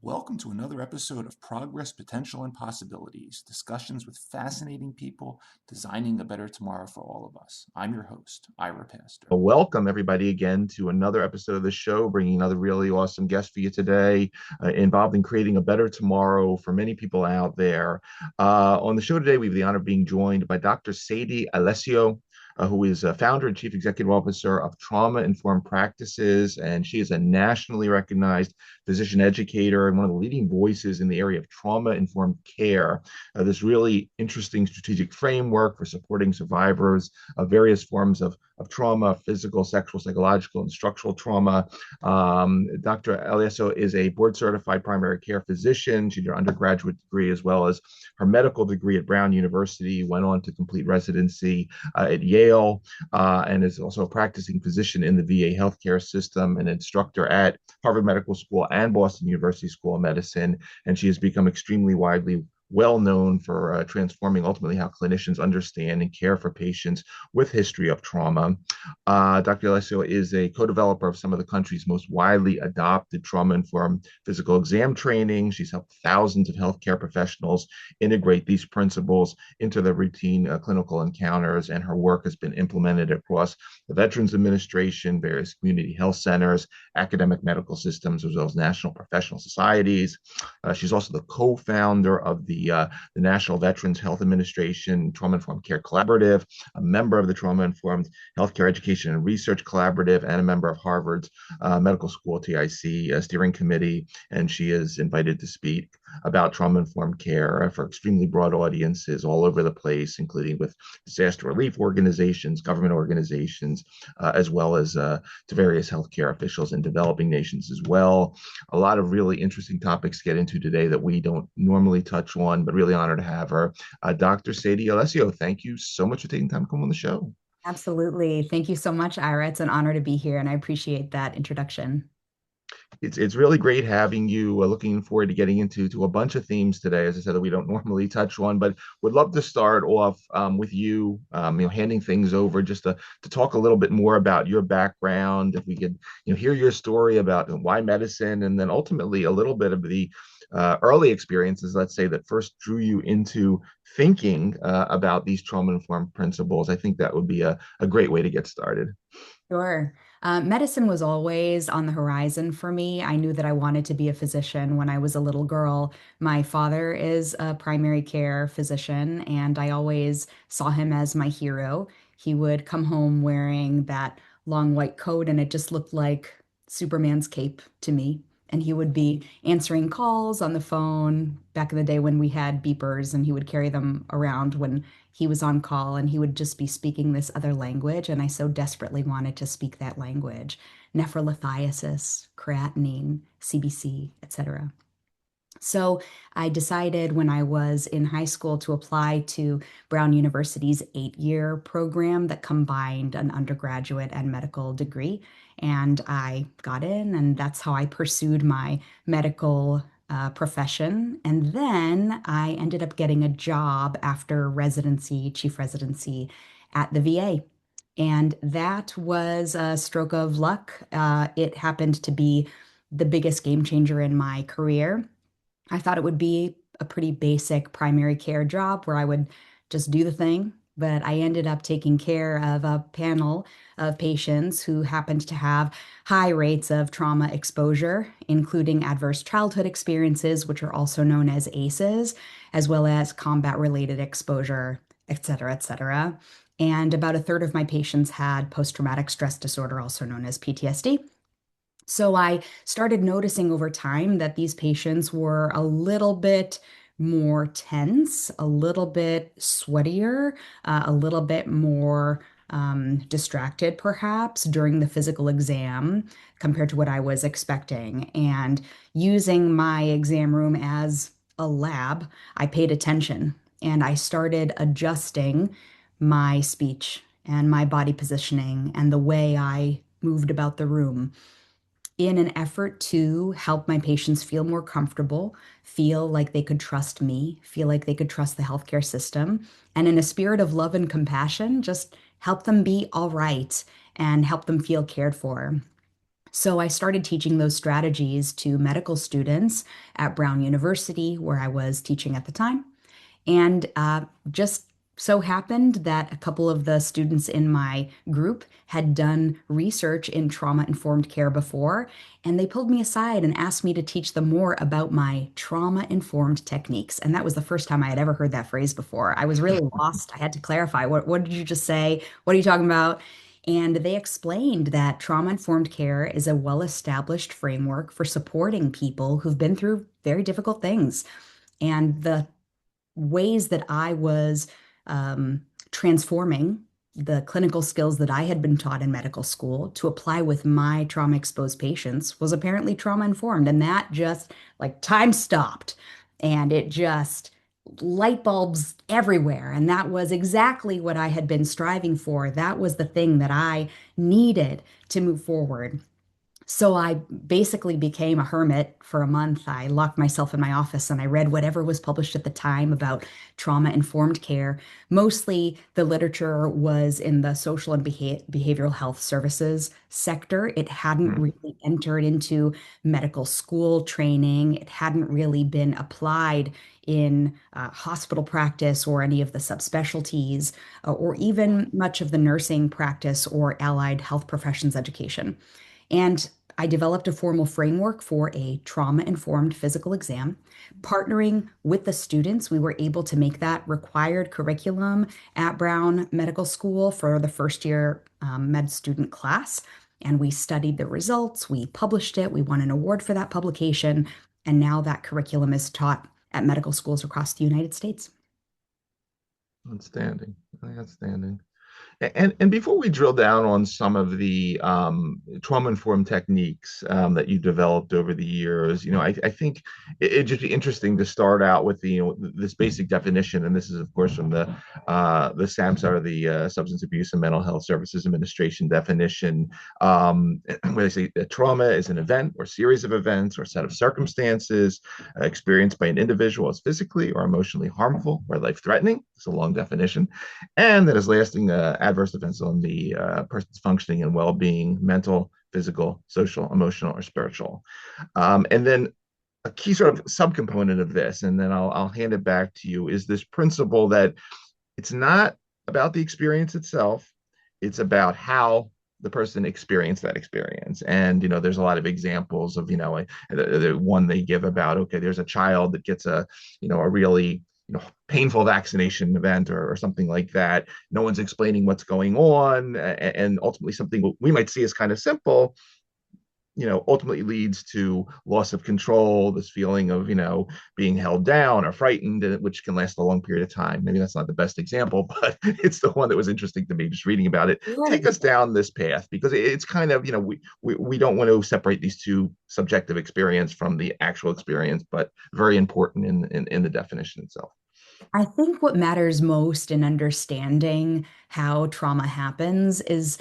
Welcome to another episode of Progress, Potential, and Possibilities, discussions with fascinating people designing a better tomorrow for all of us. I'm your host, Ira Pastor. Welcome, everybody, again to another episode of the show, bringing another really awesome guest for you today, involved in creating a better tomorrow for many people out there. On the show today, we have the honor of being joined by Dr. Sadie Elisseou, who is founder and chief executive officer of Trauma-Informed Practices, and she is a nationally recognized physician educator and one of the leading voices in the area of trauma-informed care. This really interesting strategic framework for supporting survivors of various forms of trauma, physical, sexual, psychological, and structural trauma. Dr. Elisseou is a board-certified primary care physician. She did her undergraduate degree as well as her medical degree at Brown University, went on to complete residency at Yale, and is also a practicing physician in the VA healthcare system, an instructor at Harvard Medical School and Boston University School of Medicine. And she has become extremely widely well known for transforming ultimately how clinicians understand and care for patients with history of trauma. Dr. Elisseou is a co-developer of some of the country's most widely adopted trauma-informed physical exam training. She's helped thousands of healthcare professionals integrate these principles into their routine clinical encounters, and her work has been implemented across the Veterans Administration, various community health centers, academic medical systems, as well as national professional societies. She's also the co-founder of the National Veterans Health Administration Trauma-Informed Care Collaborative, a member of the Trauma-Informed Healthcare Education and Research Collaborative, and a member of Harvard's Medical School TIC Steering Committee. And she is invited to speak about trauma-informed care for extremely broad audiences all over the place, including with disaster relief organizations, government organizations, as well as to various healthcare officials in developing nations as well. A lot of really interesting topics to get into today that we don't normally touch on, but really honored to have her. Dr. Sadie Elisseou, thank you so much for taking time to come on the show. Absolutely. Thank you so much, Ira. It's an honor to be here, and I appreciate that introduction. It's really great having you. Looking forward to getting into a bunch of themes today, as I said, that we don't normally touch on, but would love to start off with you, handing things over just to talk a little bit more about your background. If we could, hear your story about why medicine, and then ultimately a little bit of the early experiences, let's say, that first drew you into thinking about these trauma-informed principles. I think that would be a great way to get started. Sure. Medicine was always on the horizon for me. I knew that I wanted to be a physician when I was a little girl. My father is a primary care physician, and I always saw him as my hero. He would come home wearing that long white coat, and it just looked like Superman's cape to me. And he would be answering calls on the phone back in the day when we had beepers, and he would carry them around when he was on call, and he would just be speaking this other language. And I so desperately wanted to speak that language: nephrolithiasis, creatinine, CBC, etc. So I decided when I was in high school to apply to Brown University's 8-year program that combined an undergraduate and medical degree. And I got in, and that's how I pursued my medical profession. And then I ended up getting a job after residency, chief residency at the VA. And that was a stroke of luck. It happened to be the biggest game changer in my career. I thought it would be a pretty basic primary care job where I would just do the thing, but I ended up taking care of a panel of patients who happened to have high rates of trauma exposure, including adverse childhood experiences, which are also known as ACEs, as well as combat-related exposure, et cetera, et cetera. And about a third of my patients had post-traumatic stress disorder, also known as PTSD. So I started noticing over time that these patients were a little bit more tense, a little bit sweatier, a little bit more distracted, perhaps, during the physical exam compared to what I was expecting. And using my exam room as a lab, I paid attention and I started adjusting my speech and my body positioning and the way I moved about the room in an effort to help my patients feel more comfortable, feel like they could trust me, feel like they could trust the healthcare system, and in a spirit of love and compassion, just help them be all right and help them feel cared for. So I started teaching those strategies to medical students at Brown University, where I was teaching at the time. And just so happened that a couple of the students in my group had done research in trauma-informed care before, and they pulled me aside and asked me to teach them more about my trauma-informed techniques. And that was the first time I had ever heard that phrase before. I was really lost. I had to clarify, what did you just say? What are you talking about? And they explained that trauma-informed care is a well-established framework for supporting people who've been through very difficult things. And the ways that I was um, transforming the clinical skills that I had been taught in medical school to apply with my trauma exposed patients was apparently trauma informed. And that just like time stopped and it just light bulbs everywhere. And that was exactly what I had been striving for. That was the thing that I needed to move forward. So I basically became a hermit for a month. I locked myself in my office and I read whatever was published at the time about trauma-informed care. Mostly the literature was in the social and behavioral health services sector. It hadn't Mhm. really entered into medical school training. It hadn't really been applied in hospital practice or any of the subspecialties, or even much of the nursing practice or allied health professions education. And I developed a formal framework for a trauma-informed physical exam. Partnering with the students, we were able to make that required curriculum at Brown Medical School for the first year med student class. And we studied the results, we published it, we won an award for that publication, and now that curriculum is taught at medical schools across the United States. Outstanding. Outstanding. And before we drill down on some of the trauma-informed techniques that you developed over the years, I think it'd just be interesting to start out with this basic definition, and this is of course from the SAMHSA, or the Substance Abuse and Mental Health Services Administration definition, where they say that trauma is an event or series of events or set of circumstances experienced by an individual as physically or emotionally harmful or life-threatening. It's a long definition, and that is lasting adverse effects on the person's functioning and well-being, mental, physical, social, emotional, or spiritual. And then a key sort of subcomponent of this, and then I'll hand it back to you, is this principle that it's not about the experience itself, it's about how the person experienced that experience. And there's a lot of examples of the one they give about, okay, there's a child that gets a really painful vaccination event, or something like that. No one's explaining what's going on, and ultimately something we might see as kind of simple ultimately leads to loss of control, this feeling of being held down or frightened, which can last a long period of time. Maybe that's not the best example, but it's the one that was interesting to me just reading about it. Take us down this path, because it's kind of we don't want to separate these two subjective experience from the actual experience, but very important in the definition itself. I think what matters most in understanding how trauma happens is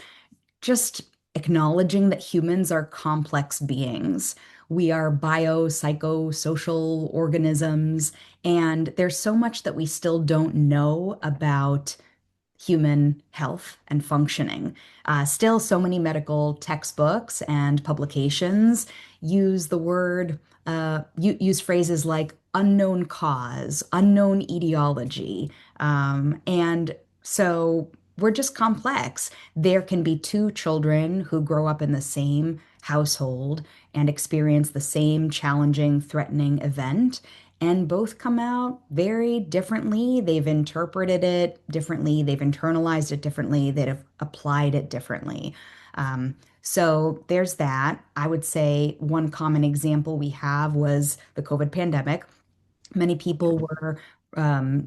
just acknowledging that humans are complex beings. We are biopsychosocial organisms, and there's so much that we still don't know about human health and functioning. Still, so many medical textbooks and publications use the word, use phrases like unknown cause, unknown etiology. And so we're just complex. There can be two children who grow up in the same household and experience the same challenging, threatening event. and both come out very differently. They've interpreted it differently, they've internalized it differently, they've applied it differently. So there's that. I would say one common example we have was the COVID pandemic. Many people were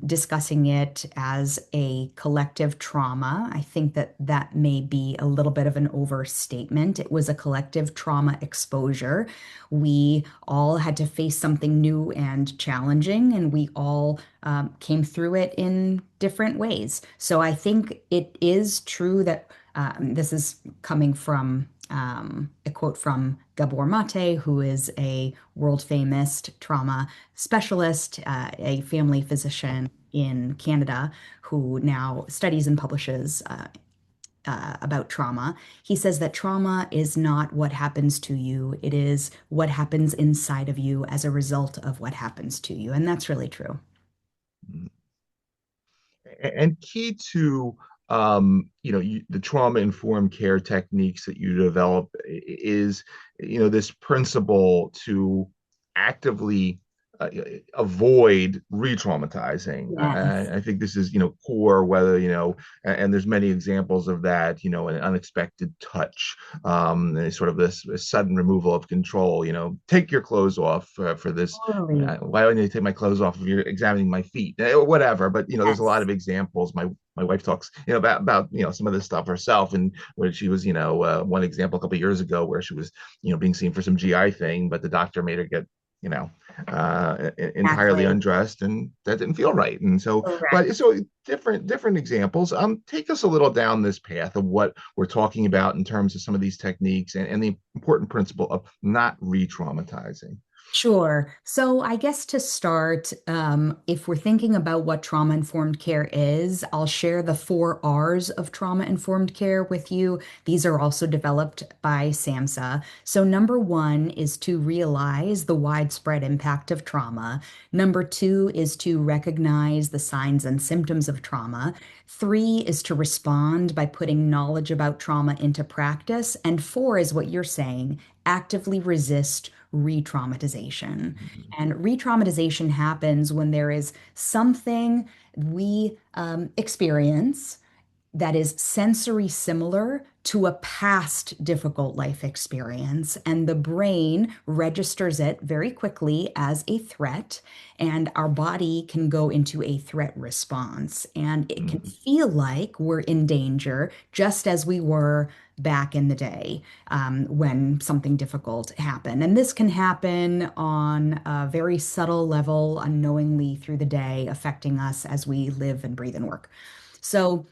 discussing it as a collective trauma. I think that that may be a little bit of an overstatement. It was a collective trauma exposure. We all had to face something new and challenging, and we all came through it in different ways. So I think it is true that this is coming from a quote from Gabor Mate, who is a world famous trauma specialist, a family physician in Canada who now studies and publishes about trauma. He says that trauma is not what happens to you, it is what happens inside of you as a result of what happens to you. And that's really true. And key to the trauma-informed care techniques that you develop is this principle to actively avoid re-traumatizing. Yes. I think this is core, whether and there's many examples of that, an unexpected touch, and sort of this sudden removal of control. Take your clothes off for this. Totally. Why do I need to take my clothes off if you're examining my feet? Whatever. But there's a lot Yes. of examples. My wife talks about some of this stuff herself, and when she was one example a couple of years ago where she was being seen for some GI thing, but the doctor made her get you know entirely Exactly. undressed, and that didn't feel right. And so, Correct. but so different examples. Take us a little down this path of what we're talking about in terms of some of these techniques, and the important principle of not re-traumatizing. Sure. So I guess to start, if we're thinking about what trauma-informed care is, I'll share the 4 R's of trauma-informed care with you. These are also developed by SAMHSA. So number one is to realize the widespread impact of trauma. Number two is to recognize the signs and symptoms of trauma. Three is to respond by putting knowledge about trauma into practice. And four is what you're saying, actively resist re-traumatization. And re-traumatization happens when there is something we experience that is sensory similar to a past difficult life experience. And the brain registers it very quickly as a threat, and our body can go into a threat response. And it can Mm-hmm. feel like we're in danger, just as we were back in the day when something difficult happened. And this can happen on a very subtle level, unknowingly through the day, affecting us as we live and breathe and work. So,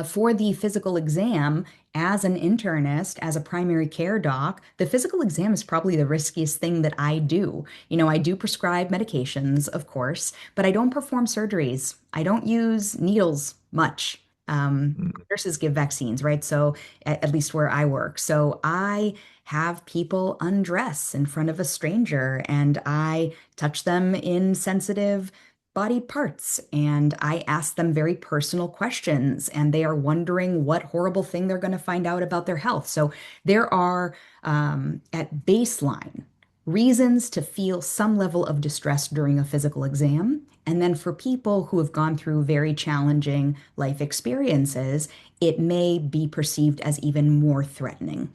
for the physical exam, as an internist, as a primary care doc, the physical exam is probably the riskiest thing that I do. I do prescribe medications, of course, but I don't perform surgeries. I don't use needles much. Nurses give vaccines, right? So, at least where I work. So, I have people undress in front of a stranger and I touch them in sensitive body parts and I ask them very personal questions and they are wondering what horrible thing they're going to find out about their health. So there are at baseline reasons to feel some level of distress during a physical exam. And then for people who have gone through very challenging life experiences, it may be perceived as even more threatening.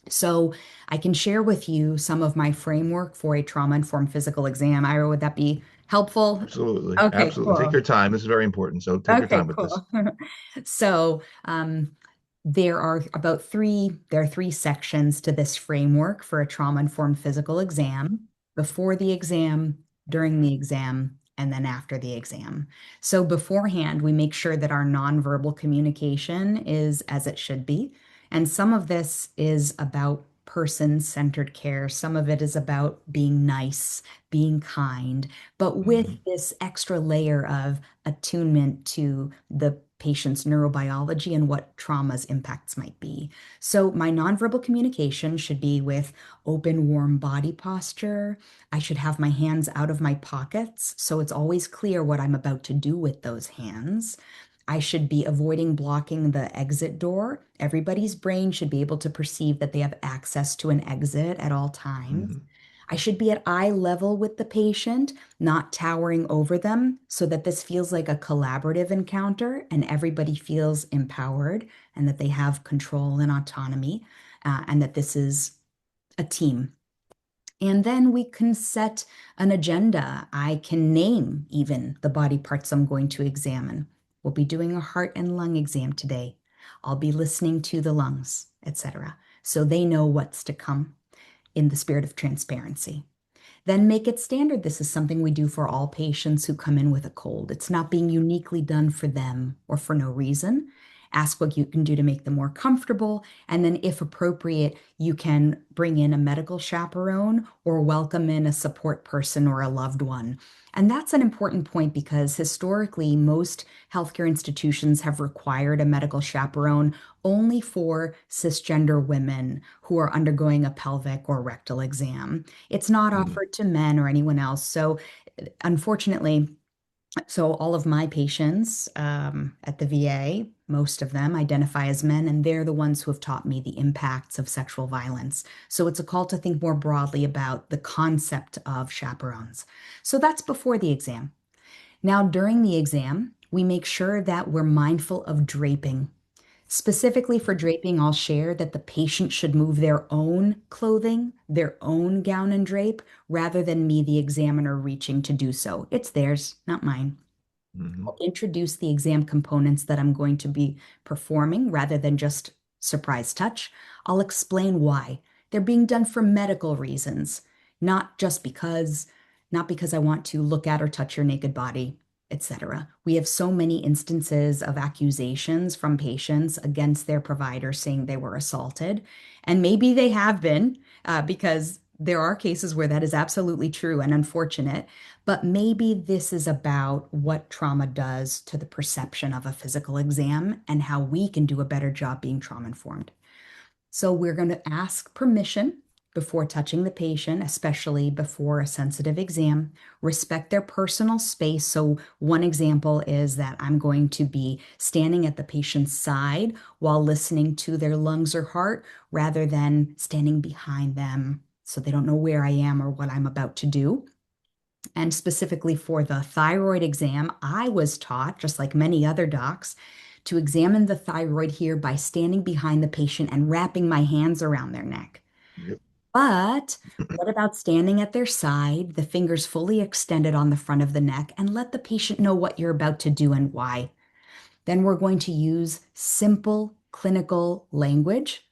So I can share with you some of my framework for a trauma-informed physical exam. Ira, would that be helpful? Absolutely, Okay, absolutely. Take cool. your time. This is very important. So take your Okay, time with this. cool. So, there are 3 sections to this framework for a trauma-informed physical exam: before the exam, during the exam, and then after the exam. So beforehand, we make sure that our nonverbal communication is as it should be. And some of this is about person-centered care. Some of it is about being nice, being kind, but with Mm-hmm. this extra layer of attunement to the patient's neurobiology and what trauma's impacts might be. So, my nonverbal communication should be with open, warm body posture. I should have my hands out of my pockets, so it's always clear what I'm about to do with those hands. I should be avoiding blocking the exit door. Everybody's brain should be able to perceive that they have access to an exit at all times. Mm-hmm. I should be at eye level with the patient, not towering over them, so that this feels like a collaborative encounter and everybody feels empowered and that they have control and autonomy, and that this is a team. And then we can set an agenda. I can name even the body parts I'm going to examine. We'll be doing a heart and lung exam today. I'll be listening to the lungs, etc. So they know what's to come in the spirit of transparency. Then make it standard. This is something we do for all patients who come in with a cold. It's not being uniquely done for them or for no reason. Ask what you can do to make them more comfortable. And then, if appropriate, you can bring in a medical chaperone or welcome in a support person or a loved one. And that's an important point because historically, most healthcare institutions have required a medical chaperone only for cisgender women who are undergoing a pelvic or rectal exam. It's not Mhm. offered to men or anyone else. So, unfortunately, all of my patients at the VA, most of them identify as men, and they're the ones who have taught me the impacts of sexual violence. So it's a call to think more broadly about the concept of chaperones. So that's before the exam. Now, during the exam, we make sure that we're mindful of draping. Specifically for draping, I'll share that the patient should move their own clothing, their own gown and drape, rather than me, the examiner, reaching to do so. It's theirs, not mine. Mhm. I'll introduce the exam components that I'm going to be performing rather than just surprise touch. I'll explain why. They're being done for medical reasons, not just because, not because I want to look at or touch your naked body, etc. We have so many instances of accusations from patients against their provider saying they were assaulted. And maybe they have been, because there are cases where that is absolutely true and unfortunate. But maybe this is about what trauma does to the perception of a physical exam and how we can do a better job being trauma informed. So we're going to ask permission before touching the patient, especially before a sensitive exam, respect their personal space. So one example is that I'm going to be standing at the patient's side while listening to their lungs or heart rather than standing behind them so they don't know where I am or what I'm about to do. And specifically for the thyroid exam, I was taught, just like many other docs, to examine the thyroid here by standing behind the patient and wrapping my hands around their neck. Yep. But what about standing at their side, the fingers fully extended on the front of the neck, and let the patient know what you're about to do and why? Then we're going to use simple clinical language.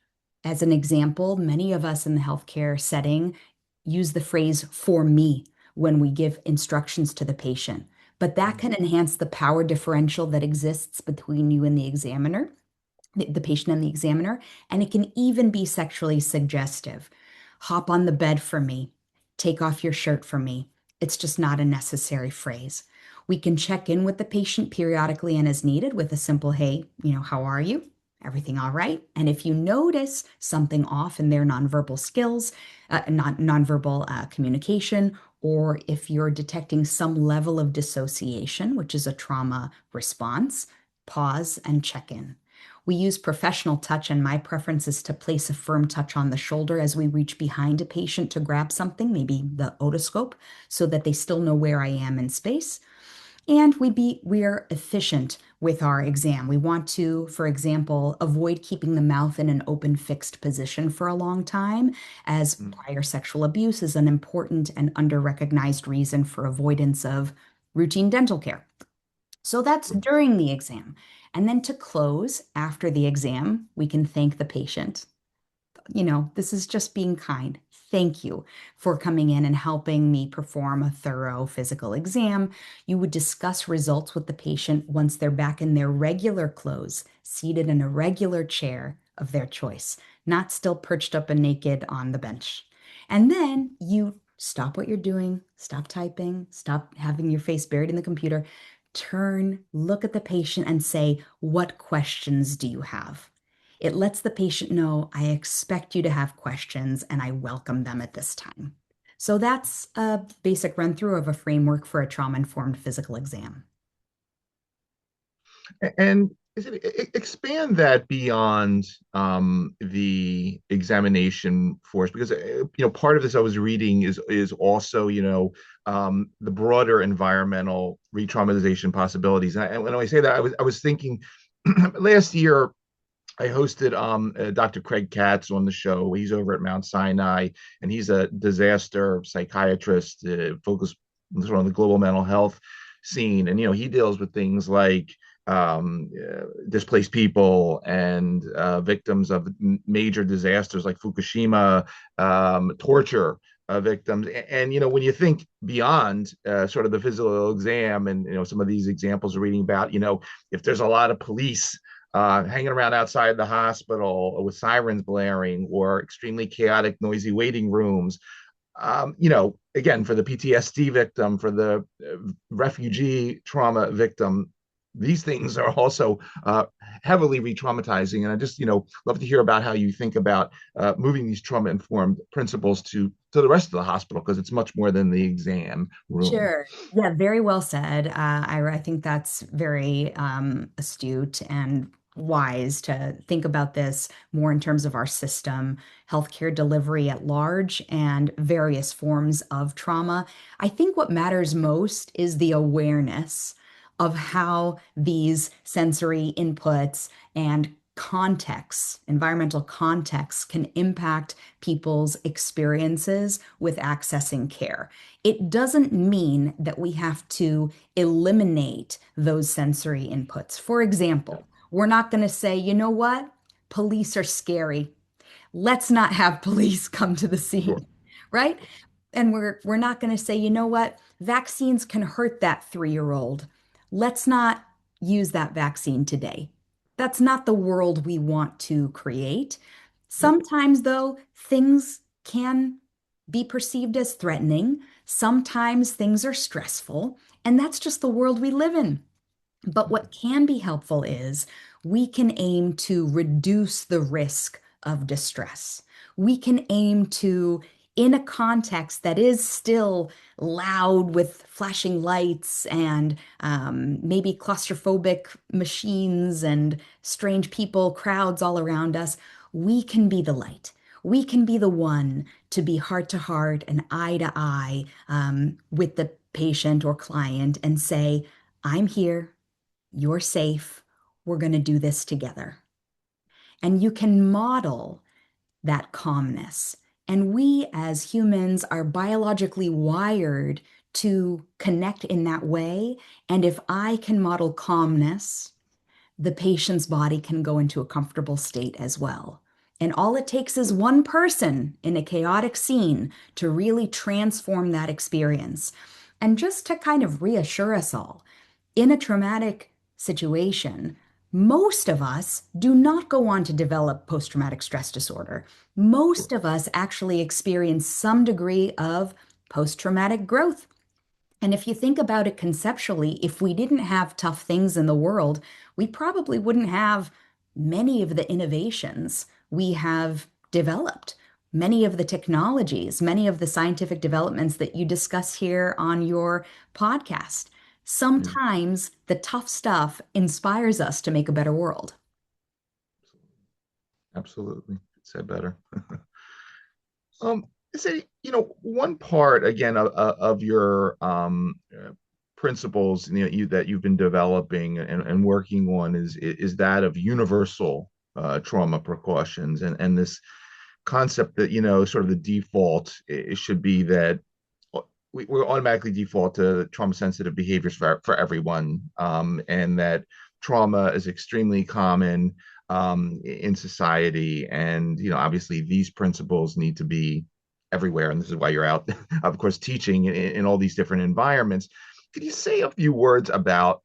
As an example, many of us in the healthcare setting use the phrase for me when we give instructions to the patient. But that Mhm. can enhance the power differential that exists between you and the examiner, the patient and the examiner, and it can even be sexually suggestive. Hop on the bed for me. Take off your shirt for me. It's just not a necessary phrase. We can check in with the patient periodically and as needed with a simple, hey, how are you? Everything all right? And if you notice something off in their nonverbal skills, nonverbal communication, or if you're detecting some level of dissociation, which is a trauma response, pause and check in. We use professional touch, and my preference is to place a firm touch on the shoulder as we reach behind a patient to grab something, maybe the otoscope, so that they still know where I am in space. And we are efficient with our exam. We want to, for example, avoid keeping the mouth in an open fixed position for a long time, as Mhm. prior sexual abuse is an important and under-recognized reason for avoidance of routine dental care. So that's during the exam. And then to close, after the exam, we can thank the patient. This is just being kind. Thank you for coming in and helping me perform a thorough physical exam. You would discuss results with the patient once they're back in their regular clothes, seated in a regular chair of their choice, not still perched up and naked on the bench. And then you stop what you're doing, stop typing, stop having your face buried in the computer, turn, look at the patient, and say, what questions do you have? It lets the patient know, I expect you to have questions and I welcome them at this time. So that's a basic run through of a framework for a trauma informed physical exam. And Expand that beyond the examination force, because part of this I was reading is also the broader environmental re-traumatization possibilities. And when I say that, I was thinking last year I hosted Dr. Craig Katz on the show. He's over at Mount Sinai, and he's a disaster psychiatrist focused on the global mental health scene. And he deals with things like displaced people and victims of major disasters like Fukushima, torture victims. And when you think beyond sort of the physical exam, and some of these examples we're reading about, if there's a lot of police hanging around outside the hospital with sirens blaring, or extremely chaotic, noisy waiting rooms. Again, for the PTSD victim, for the refugee trauma victim, these things are also heavily re-traumatizing. And I just, love to hear about how you think about moving these trauma-informed principles to the rest of the hospital, because it's much more than the exam room. Sure. Yeah, very well said, Ira. I think that's very astute and wise to think about this more in terms of our system, healthcare delivery at large, and various forms of trauma. I think what matters most is the awareness of how these sensory inputs and contexts, environmental contexts, can impact people's experiences with accessing care. It doesn't mean that we have to eliminate those sensory inputs. For example, we're not going to say, you know what? Police are scary. Let's not have police come to the Sure. scene, right? And we're not going to say, you know what? Vaccines can hurt that 3-year-old. Let's not use that vaccine today. That's not the world we want to create. Yep. Sometimes, though, things can be perceived as threatening. Sometimes things are stressful, and that's just the world we live in. But what can be helpful is we can aim to reduce the risk of distress. We can aim to, in a context that is still loud with flashing lights and maybe claustrophobic machines and strange people, crowds all around us, we can be the light. We can be the one to be heart to heart and eye to eye with the patient or client and say, I'm here. You're safe. We're going to do this together. And you can model that calmness. And we as humans are biologically wired to connect in that way. And if I can model calmness, the patient's body can go into a comfortable state as well. And all it takes is one person in a chaotic scene to really transform that experience. And just to kind of reassure us all, in a traumatic situation, most of us do not go on to develop post traumatic stress disorder. Sure. Most of us actually experience some degree of post traumatic growth. And if you think about it conceptually, if we didn't have tough things in the world, we probably wouldn't have many of the innovations we have developed, many of the technologies, many of the scientific developments that you discuss here on your podcast. Yeah. Sometimes the tough stuff inspires us to make a better world. Absolutely. Said better. Um, say, one part again of your principles, that you've been developing and working on is that of universal trauma precautions, and this concept that sort of the default it should be that we automatically default to trauma sensitive behaviors for everyone, and that trauma is extremely common in society. And obviously these principles need to be everywhere, and this is why you're out of course teaching in all these different environments. Could you say a few words about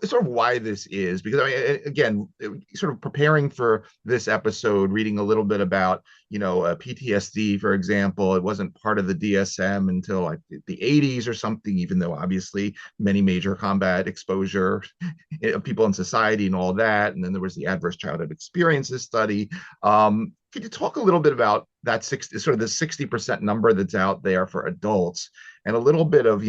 sort of why this is? Because I mean, again, sort of preparing for this episode, reading a little bit about PTSD, for example. It wasn't part of the DSM until like the 80s or something, even though obviously many major combat exposure of people in society and all that. And then there was the adverse childhood experiences study. Could you talk a little bit about that sort of the 60% number that's out there for adults, and a little bit of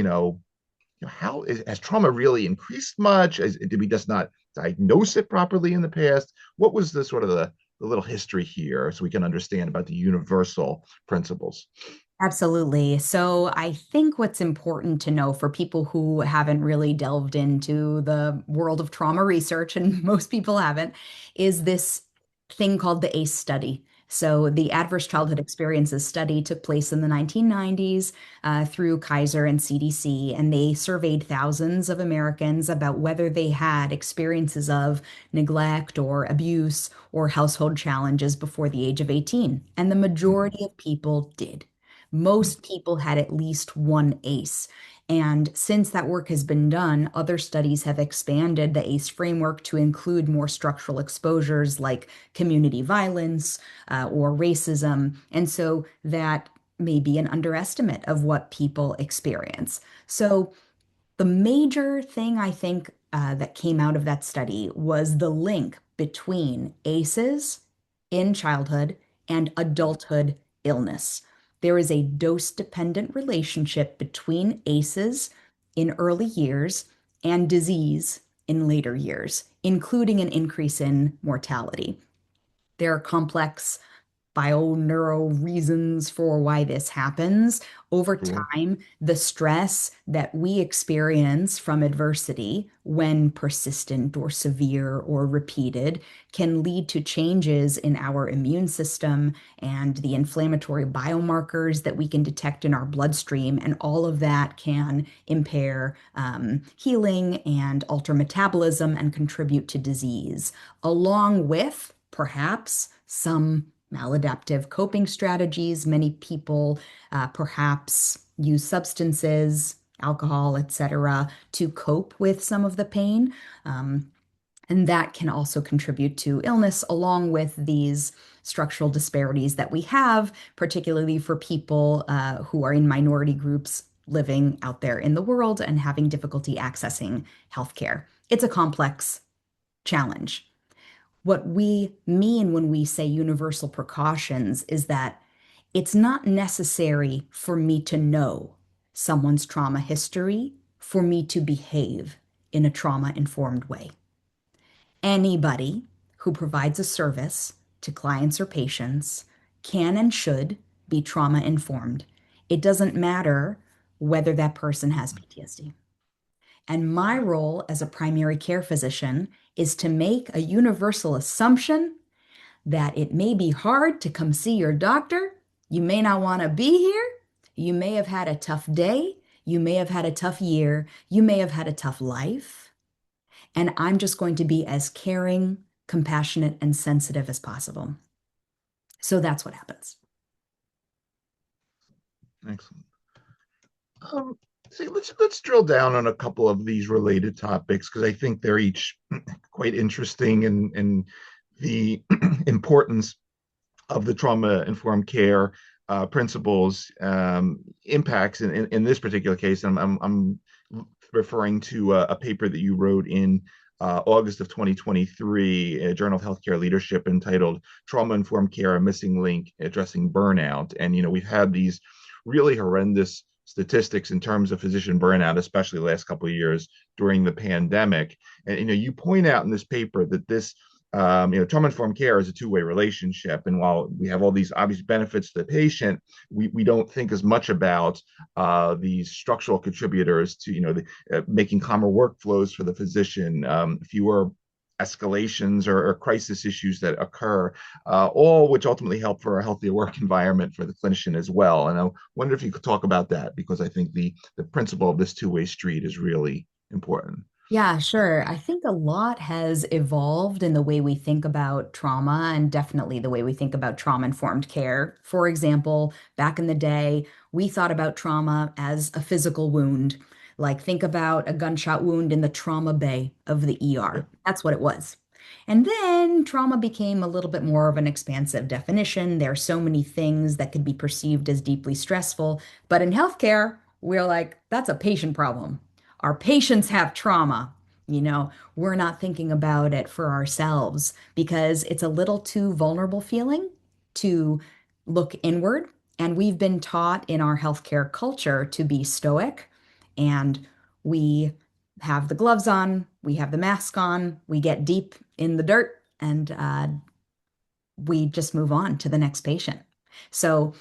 how has trauma really increased much? Did we just not diagnose it properly in the past? What was the sort of the little history here so we can understand about the universal principles? Absolutely. So I think what's important to know for people who haven't really delved into the world of trauma research, and most people haven't, is this thing called the ACE study. So the Adverse Childhood Experiences study took place in the 1990s through Kaiser and CDC, and they surveyed thousands of Americans about whether they had experiences of neglect or abuse or household challenges before the age of 18. And the majority of people did. Most people had at least one ACE. And since that work has been done, other studies have expanded the ACE framework to include more structural exposures like community violence or racism. And so that may be an underestimate of what people experience. So the major thing I think that came out of that study was the link between ACEs in childhood and adulthood illness. There is a dose-dependent relationship between ACEs in early years and disease in later years, including an increase in mortality. There are complex bioneuro reasons for why this happens. Over Sure. time, the stress that we experience from adversity, when persistent or severe or repeated, can lead to changes in our immune system and the inflammatory biomarkers that we can detect in our bloodstream. And all of that can impair healing and alter metabolism and contribute to disease, along with perhaps some maladaptive coping strategies. Many people perhaps use substances, alcohol, etc., to cope with some of the pain. And that can also contribute to illness, along with these structural disparities that we have, particularly for people who are in minority groups living out there in the world and having difficulty accessing healthcare. It's a complex challenge. What we mean when we say universal precautions is that it's not necessary for me to know someone's trauma history for me to behave in a trauma-informed way. Anybody who provides a service to clients or patients can and should be trauma-informed. It doesn't matter whether that person has PTSD. And my role as a primary care physician is to make a universal assumption that it may be hard to come see your doctor. You may not want to be here. You may have had a tough day. You may have had a tough year. You may have had a tough life. And I'm just going to be as caring, compassionate, and sensitive as possible. So that's what happens. Excellent. Um, See, let's drill down on a couple of these related topics because I think they're each quite interesting and the importance of the trauma informed care principles impacts in this particular case. I'm referring to a paper that you wrote in August of 2023, a Journal of Healthcare Leadership entitled Trauma Informed Care, a Missing Link Addressing Burnout. And, we've had these really horrendous statistics in terms of physician burnout, especially the last couple of years during the pandemic. And, you point out in this paper that this trauma-informed care is a two-way relationship. And while we have all these obvious benefits to the patient, we don't think as much about these structural contributors to, making calmer workflows for the physician, fewer escalations or crisis issues that occur, all which ultimately help for a healthier work environment for the clinician as well. And I wonder if you could talk about that because I think the principle of this two-way street is really important. Yeah, sure. I think a lot has evolved in the way we think about trauma and definitely the way we think about trauma-informed care. For example, back in the day, we thought about trauma as a physical wound. Like, think about a gunshot wound in the trauma bay of the Yeah. ER. That's what it was. And then trauma became a little bit more of an expansive definition. There are so many things that could be perceived as deeply stressful. But in healthcare, we're like, that's a patient problem. Our patients have trauma. We're not thinking about it for ourselves because it's a little too vulnerable feeling to look inward. And we've been taught in our healthcare culture to be stoic, and we have the gloves on, we have the mask on, we get deep in the dirt, and we just move on to the next patient. So,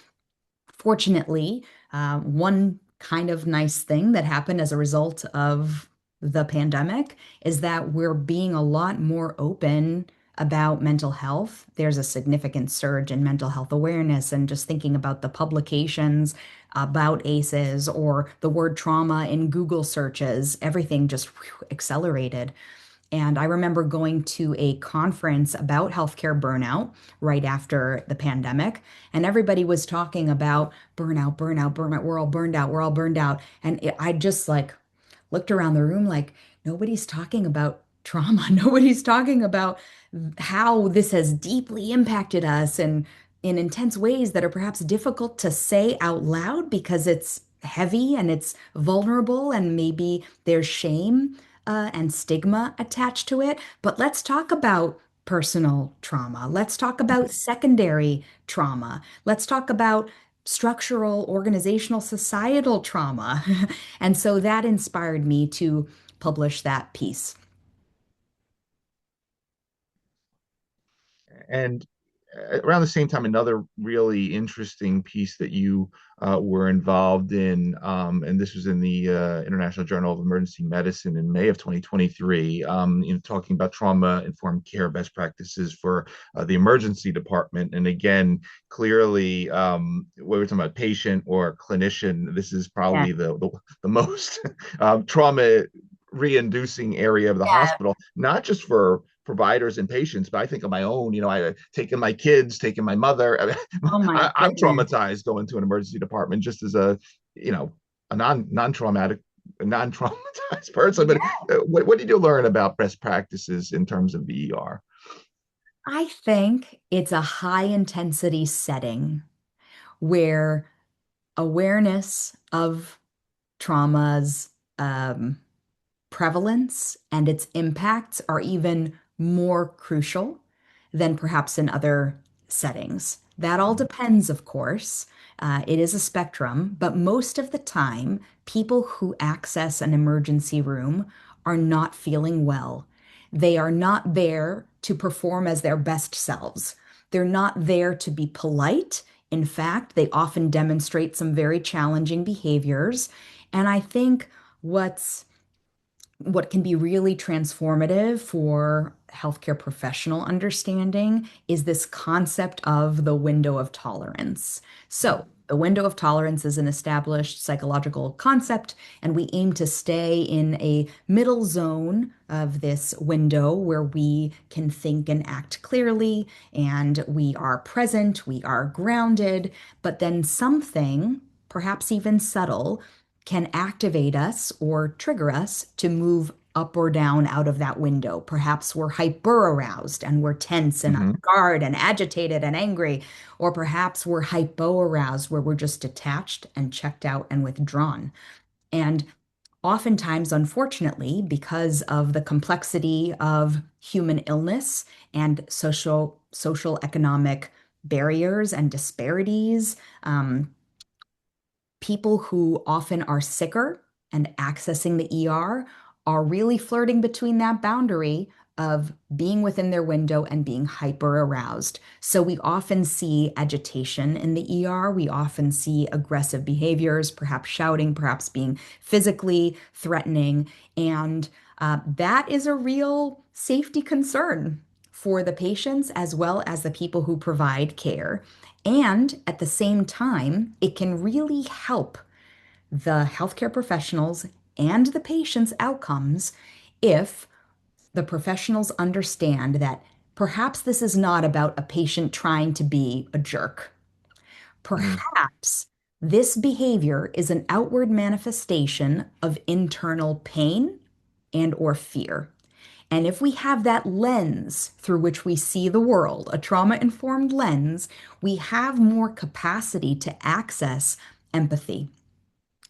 fortunately, one kind of nice thing that happened as a result of the pandemic is that we're being a lot more open about mental health. There's a significant surge in mental health awareness, and just thinking about the publications about ACEs or the word trauma in Google searches, everything just accelerated. And I remember going to a conference about healthcare burnout right after the pandemic, and everybody was talking about burnout, burnout, burnout. We're all burned out. We're all burned out. And I just like looked around the room like nobody's talking about trauma. Nobody's talking about how this has deeply impacted us and in intense ways that are perhaps difficult to say out loud because it's heavy and it's vulnerable and maybe there's shame and stigma attached to it. But let's talk about personal trauma. Let's talk about secondary trauma. Let's talk about structural, organizational, societal trauma. And so that inspired me to publish that piece. And around the same time, another really interesting piece that you were involved in, and this was in the International Journal of Emergency Medicine in May of 2023, talking about trauma-informed care best practices for the emergency department. And again, clearly, whether we're talking about patient or clinician, this is Yeah. probably the most trauma re-inducing area of the Yeah. hospital, not just for providers and patients, but I think of my own. I taken my kids, taken my mother. Oh my I'm goodness. traumatized going to an emergency department just as a a non-traumatic, non-traumatized person. But Yeah. what did you learn about best practices in terms of the ER? I think it's a high intensity setting where awareness of trauma's prevalence and its impacts are even more crucial than perhaps in other settings. That all depends, of course. It is a spectrum, but most of the time, people who access an emergency room are not feeling well. They are not there to perform as their best selves. They're not there to be polite. In fact, they often demonstrate some very challenging behaviors. And I think what's what can be really transformative for healthcare professional understanding is this concept of the window of tolerance. So, the window of tolerance is an established psychological concept, and we aim to stay in a middle zone of this window where we can think and act clearly, and we are present, we are grounded, but then something, perhaps even subtle, can activate us or trigger us to move up or down out of that window. Perhaps we're hyper aroused and we're tense and on Mm-hmm. guard and agitated and angry. Or perhaps we're hypo aroused where we're just detached and checked out and withdrawn. And oftentimes, unfortunately, because of the complexity of human illness and social economic barriers and disparities, people who often are sicker and accessing the ER are really flirting between that boundary of being within their window and being hyper aroused. So we often see agitation in the ER. We often see aggressive behaviors, perhaps shouting, perhaps being physically threatening. And that is a real safety concern for the patients as well as the people who provide care. And at the same time, it can really help the healthcare professionals and the patient's outcomes if the professionals understand that perhaps this is not about a patient trying to be a jerk. Mm-hmm. Perhaps this behavior is an outward manifestation of internal pain and or fear. And if we have that lens through which we see the world, a trauma-informed lens, we have more capacity to access empathy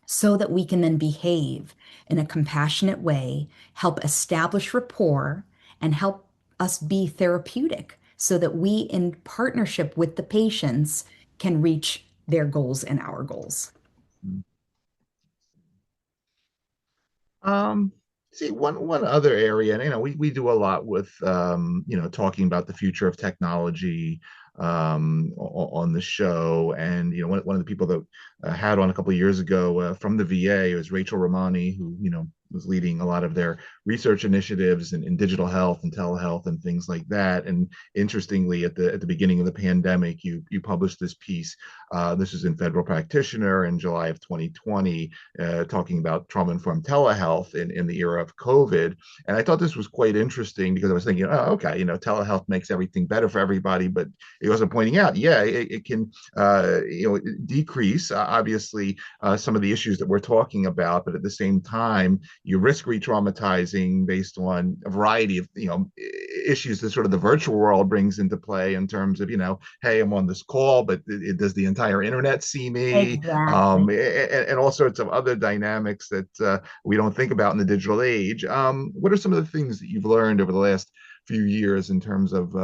so that we can then behave in a compassionate way, help establish rapport, and help us be therapeutic so that we, in partnership with the patients, can reach their goals and our goals. Um, See, one other area, and we do a lot with talking about the future of technology on the show, and one of the people that had on a couple of years ago from the VA was Rachel Romani, who was leading a lot of their research initiatives in digital health and telehealth and things like that. And interestingly, at the beginning of the pandemic, you published this piece. This is in Federal Practitioner in July of 2020, talking about trauma-informed telehealth in the era of COVID. And I thought this was quite interesting because I was thinking, oh, okay, telehealth makes everything better for everybody, but it wasn't pointing out, yeah, it can, decrease, obviously, some of the issues that we're talking about, but at the same time, you risk re-traumatizing based on a variety of, issues that sort of the virtual world brings into play in terms of, hey, I'm on this call, but does the entire internet see me? Exactly. And all sorts of other dynamics that we don't think about in the digital age. What are some of the things that you've learned over the last few years in terms of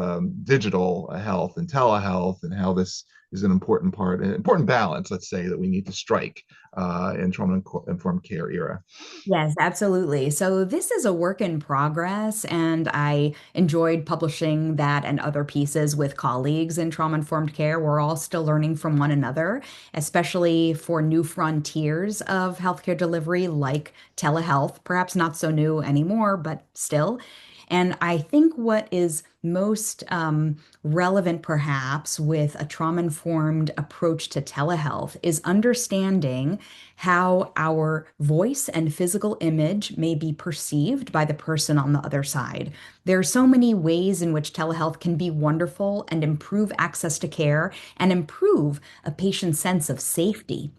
digital health and telehealth, and how this is an important part, an important balance, let's say, that we need to strike in trauma-informed care era? Yes, absolutely. So this is a work in progress, and I enjoyed publishing that and other pieces with colleagues in trauma-informed care. We're all still learning from one another, especially for new frontiers of healthcare delivery like telehealth, perhaps not so new anymore, but still. And I think what is most relevant, perhaps, with a trauma-informed approach to telehealth is understanding how our voice and physical image may be perceived by the person on the other side. There are so many ways in which telehealth can be wonderful and improve access to care and improve a patient's sense of safety.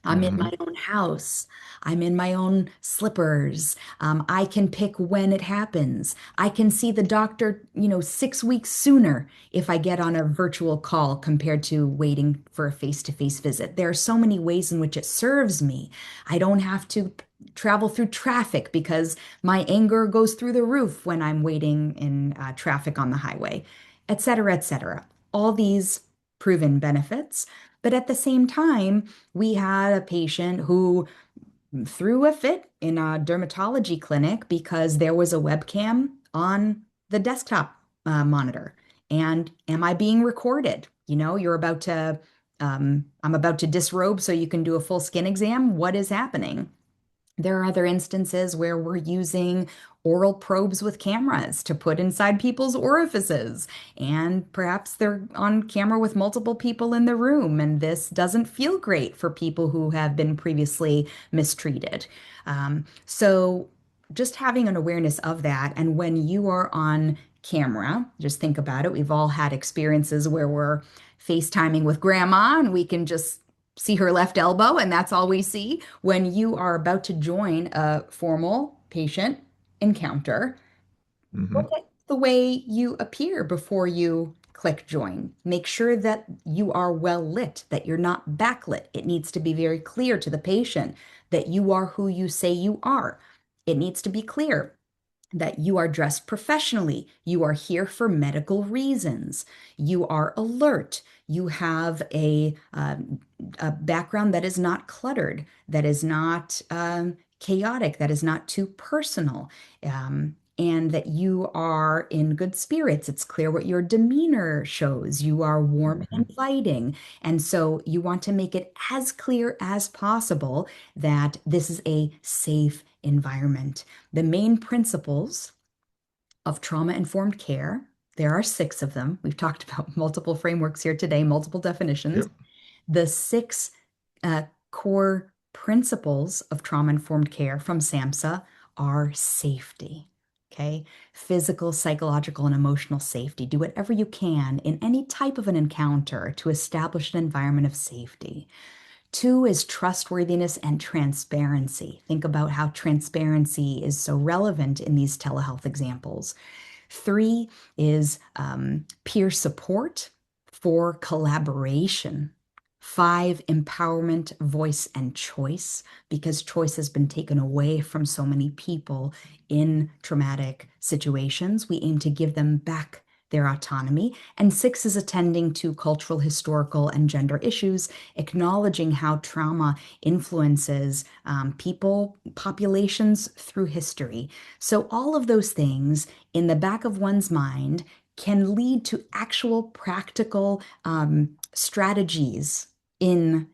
I'm in my Mm-hmm. own house. I'm in my own slippers. I can pick when it happens. I can see the doctor, 6 weeks sooner if I get on a virtual call compared to waiting for a face-to-face visit. There are so many ways in which it serves me. I don't have to travel through traffic because my anger goes through the roof when I'm waiting in traffic on the highway, et cetera, et cetera. All these proven benefits. But at the same time, we had a patient who threw a fit in a dermatology clinic because there was a webcam on the desktop monitor. And am I being recorded? I'm about to disrobe so you can do a full skin exam. What is happening? There are other instances where we're using oral probes with cameras to put inside people's orifices, and perhaps they're on camera with multiple people in the room, and this doesn't feel great for people who have been previously mistreated. So, just having an awareness of that, and when you are on camera, just think about it. We've all had experiences where we're FaceTiming with grandma and we can just see her left elbow, and that's all we see. When you are about to join a formal patient encounter, look Mm-hmm. at the way you appear before you click join. Make sure that you are well lit, that you're not backlit. It needs to be very clear to the patient that you are who you say you are. It needs to be clear that you are dressed professionally. You are here for medical reasons. You are alert. You have a background that is not cluttered, that is not chaotic, that is not too personal, and that you are in good spirits. It's clear what your demeanor shows. You are warm Mm-hmm. and inviting. And so you want to make it as clear as possible that this is a safe environment. The main principles of trauma-informed care, there are six of them. We've talked about multiple frameworks here today, multiple definitions. Yep. The six core principles of trauma-informed care from SAMHSA are safety. Okay, physical, psychological, and emotional safety. Do whatever you can in any type of an encounter to establish an environment of safety. Two is trustworthiness and transparency. Think about how transparency is so relevant in these telehealth examples. Three is peer support. Four, collaboration. Five, empowerment, voice, and choice, because choice has been taken away from so many people in traumatic situations. We aim to give them back their autonomy. And 6 is attending to cultural, historical, and gender issues, acknowledging how trauma influences people, populations through history. So, all of those things in the back of one's mind can lead to actual practical strategies in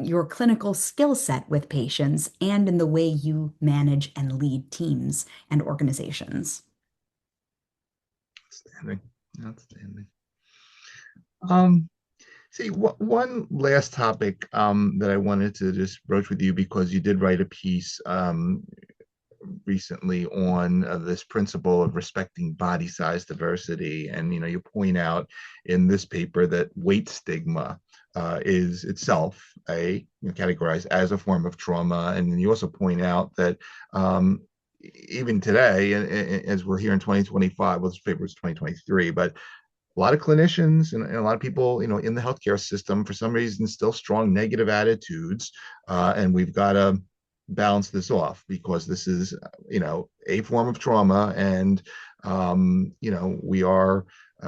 your clinical skill set with patients and in the way you manage and lead teams and organizations. Outstanding. Outstanding. Um, See, one last topic that I wanted to just broach with you, because you did write a piece recently on this principle of respecting body size diversity. And, you point out in this paper that weight stigma is itself categorized as a form of trauma. And then you also point out that even today, as we're here in 2025, well, this paper is 2023, but a lot of clinicians and a lot of people, in the healthcare system, for some reason, still strong negative attitudes, and we've got to balance this off, because this is, a form of trauma, and we are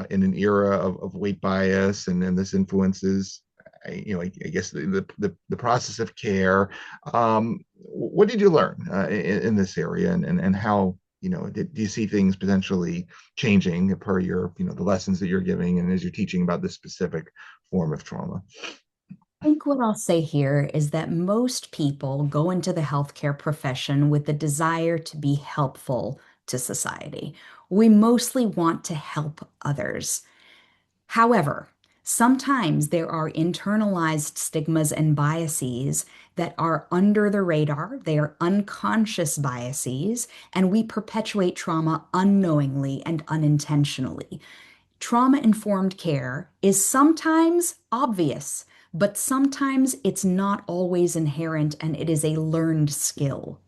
in an era of weight bias, and this influences, I guess the process of care. What did you learn in this area, and how? Do you see things potentially changing per your, the lessons that you're giving and as you're teaching about this specific form of trauma? I think what I'll say here is that most people go into the healthcare profession with the desire to be helpful to society. We mostly want to help others. However, sometimes there are internalized stigmas and biases that are under the radar. They are unconscious biases, and we perpetuate trauma unknowingly and unintentionally. Trauma-informed care is sometimes obvious, but sometimes it's not always inherent, and it is a learned skill.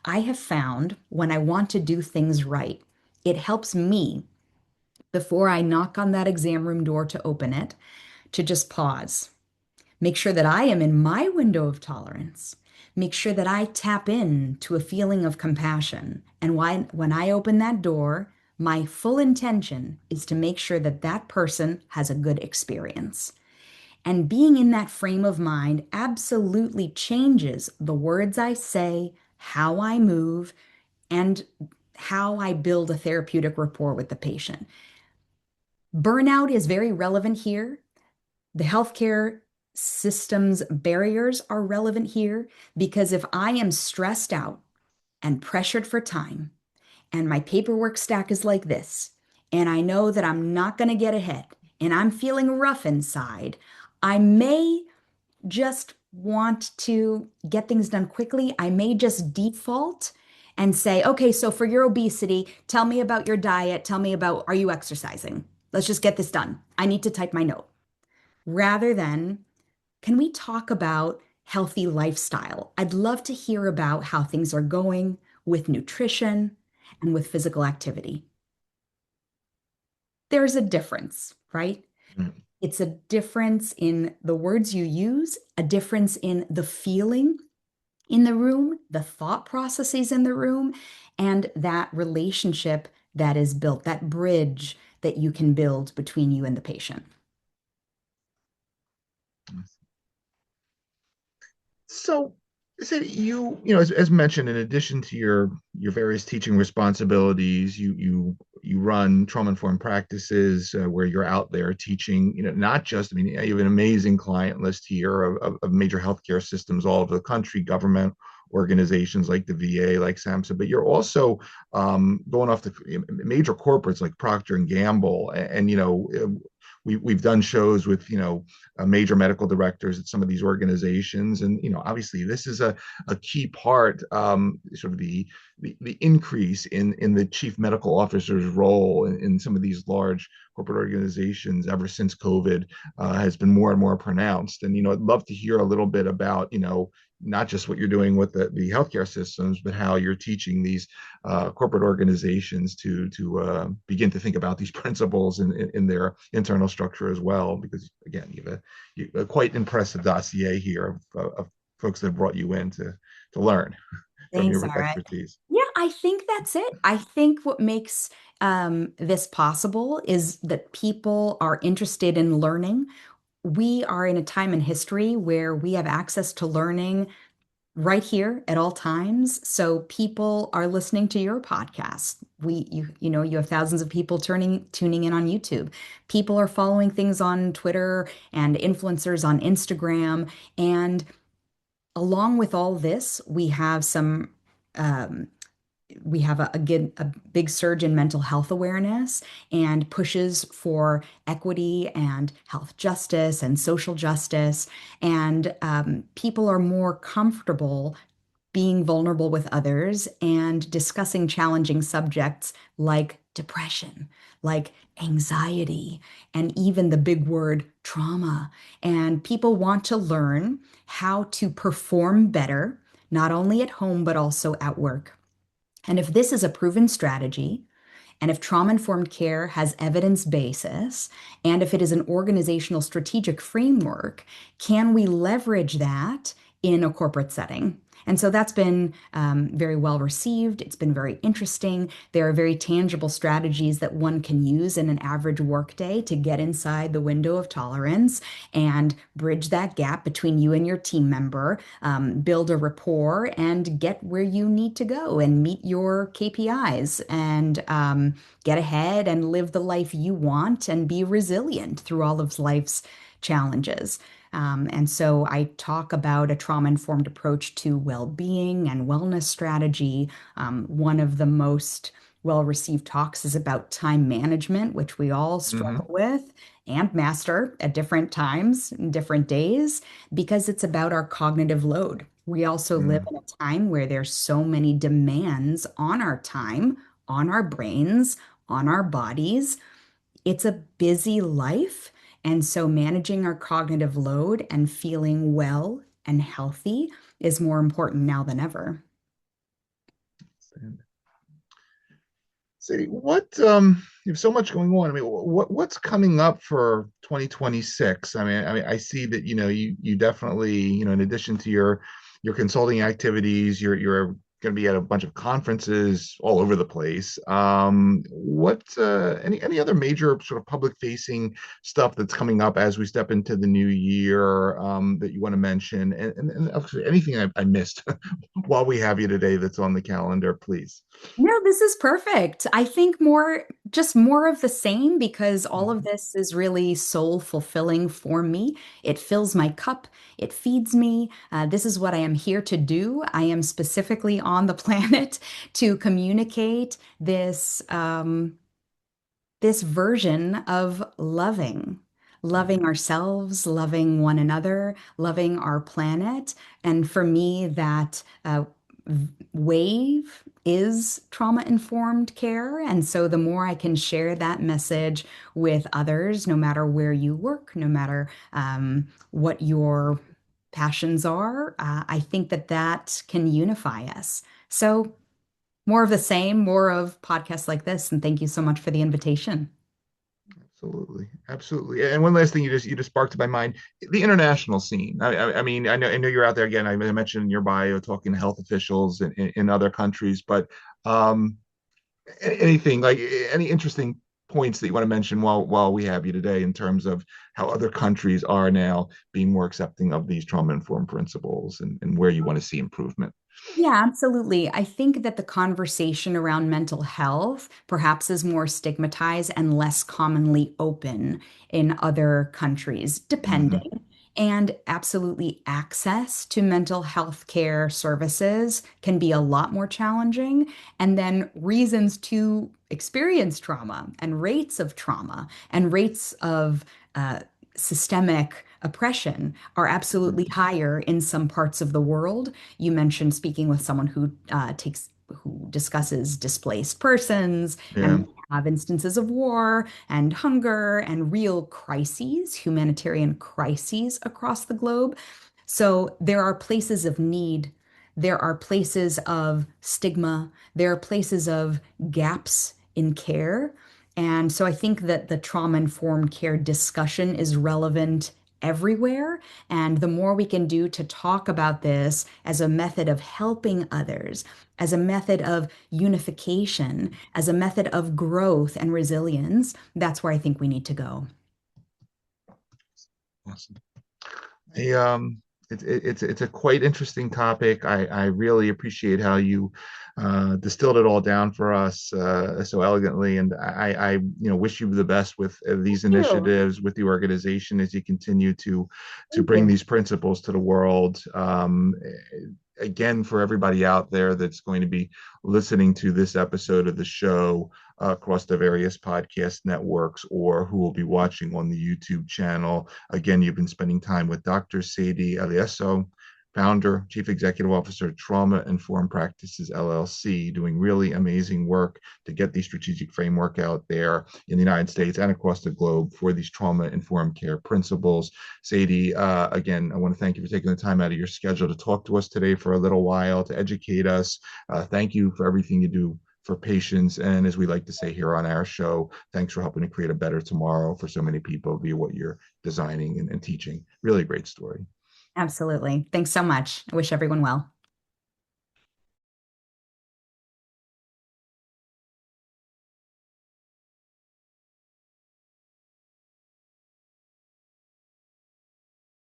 I have found when I want to do things right, it helps me before I knock on that exam room door to open it, to just pause. Make sure that I am in my window of tolerance. Make sure that I tap in to a feeling of compassion. And when I open that door, my full intention is to make sure that that person has a good experience. And being in that frame of mind absolutely changes the words I say, how I move, and how I build a therapeutic rapport with the patient. Burnout is very relevant here. The healthcare system's barriers are relevant here because if I am stressed out and pressured for time, and my paperwork stack is like this, and I know that I'm not going to get ahead, and I'm feeling rough inside, I may just want to get things done quickly. I may just default and say, okay, so for your obesity, tell me about your diet. Tell me about, are you exercising? Let's just get this done. I need to type my note. Rather than, can we talk about healthy lifestyle? I'd love to hear about how things are going with nutrition and with physical activity. There's a difference, right? Mm. It's a difference in the words you use, a difference in the feeling in the room, the thought processes in the room, and that relationship that is built, that bridge that you can build between you and the patient. So, as mentioned, in addition to your various teaching responsibilities, you run trauma-informed practices where you're out there teaching. Not just. I mean, you have an amazing client list here of major healthcare systems all over the country, government organizations like the VA, like SAMHSA, but you're also going off to major corporates like Procter and Gamble, and we've done shows with major medical directors at some of these organizations, and obviously this is a key part, sort of the increase in the chief medical officer's role in some of these large corporate organizations ever since COVID has been more and more pronounced. And I'd love to hear a little bit about not just what you're doing with the healthcare systems, but how you're teaching these corporate organizations to begin to think about these principles in their internal structure as well. Because again, you have a quite impressive dossier here of folks that have brought you in to learn from Thanks, your Sarah. expertise. Yeah, I think that's it. I think what makes this possible is that people are interested in learning. We are in a time in history where we have access to learning right here at all times. So people are listening to your podcast. You have thousands of people tuning in on YouTube. People are following things on Twitter and influencers on Instagram. And along with all this, um, we have again a big surge in mental health awareness and pushes for equity and health justice and social justice. And people are more comfortable being vulnerable with others and discussing challenging subjects like depression, like anxiety, and even the big word trauma. And people want to learn how to perform better, not only at home, but also at work. And if this is a proven strategy, and if trauma-informed care has evidence basis, and if it is an organizational strategic framework, can we leverage that in a corporate setting? And so that's been very well received. It's been very interesting. There are very tangible strategies that one can use in an average workday to get inside the window of tolerance and bridge that gap between you and your team member, build a rapport, and get where you need to go and meet your KPIs and get ahead and live the life you want and be resilient through all of life's challenges. And so I talk about a trauma-informed approach to well-being and wellness strategy. One of the most well-received talks is about time management, which we all struggle Hmm. with and master at different times and different days, because it's about our cognitive load. We also live Mm. in a time where there's so many demands on our time, on our brains, on our bodies. It's a busy life. And so managing our cognitive load and feeling well and healthy is more important now than ever. Sadie, you have so much going on. I mean, what's coming up for 2026? I mean, I see that you definitely, in addition to your consulting activities, you're going to be at a bunch of conferences all over the place. What any other major sort of public facing stuff that's coming up as we step into the new year, that you want to mention, and actually anything I missed while we have you today that's on the calendar, please. No, this is perfect. I think just more of the same because all of this is really soul fulfilling for me. It fills my cup, it feeds me. This is what I am here to do. I am specifically on the planet to communicate this version of loving ourselves, loving one another, loving our planet. And for me, that wave is trauma-informed care. And so the more I can share that message with others, no matter where you work, no matter what your passions are, I think that that can unify us. So more of the same, more of podcasts like this. And thank you so much for the invitation. Absolutely, absolutely. And one last thing you just sparked my mind: the international scene. I mean, I know you're out there again. I mentioned in your bio talking to health officials in other countries, but um, anything like any interesting points that you want to mention while we have you today in terms of how other countries are now being more accepting of these trauma informed principles and where you want to see improvement. Yeah, absolutely. I think that the conversation around mental health perhaps is more stigmatized and less commonly open in other countries, Hmm. depending. And absolutely, access to mental health care services can be a lot more challenging. And then reasons to experience trauma and rates of uh, systemic oppression are absolutely higher in some parts of the world. You mentioned speaking with someone who discusses displaced persons, and Yeah. we have instances of war and hunger and real crises, humanitarian crises across the globe. So there are places of need. There are places of stigma. There are places of gaps in care. And so I think that the trauma-informed care discussion is relevant everywhere. And the more we can do to talk about this as a method of helping others, as a method of unification, as a method of growth and resilience, that's where I think we need to go. Awesome. I, it's a quite interesting topic. I really appreciate how you distilled it all down for us so elegantly, and I wish you the best with these Thank you. initiatives with the organization as you continue to Thank bring you. these principles to the world. Again, for everybody out there that's going to be listening to this episode of the show across the various podcast networks or who will be watching on the YouTube channel. Again, you've been spending time with Dr. Sadie Elisseou, founder, chief executive officer, Trauma Informed Practices LLC, doing really amazing work to get the strategic framework out there in the United States and across the globe for these trauma informed care principles. Sadie, again, I want to thank you for taking the time out of your schedule to talk to us today for a little while, to educate us. Thank you for everything you do for patients. And as we like to say here on our show, thanks for helping to create a better tomorrow for so many people via what you're designing and teaching. Really great story. Absolutely. Thanks so much. I wish everyone well.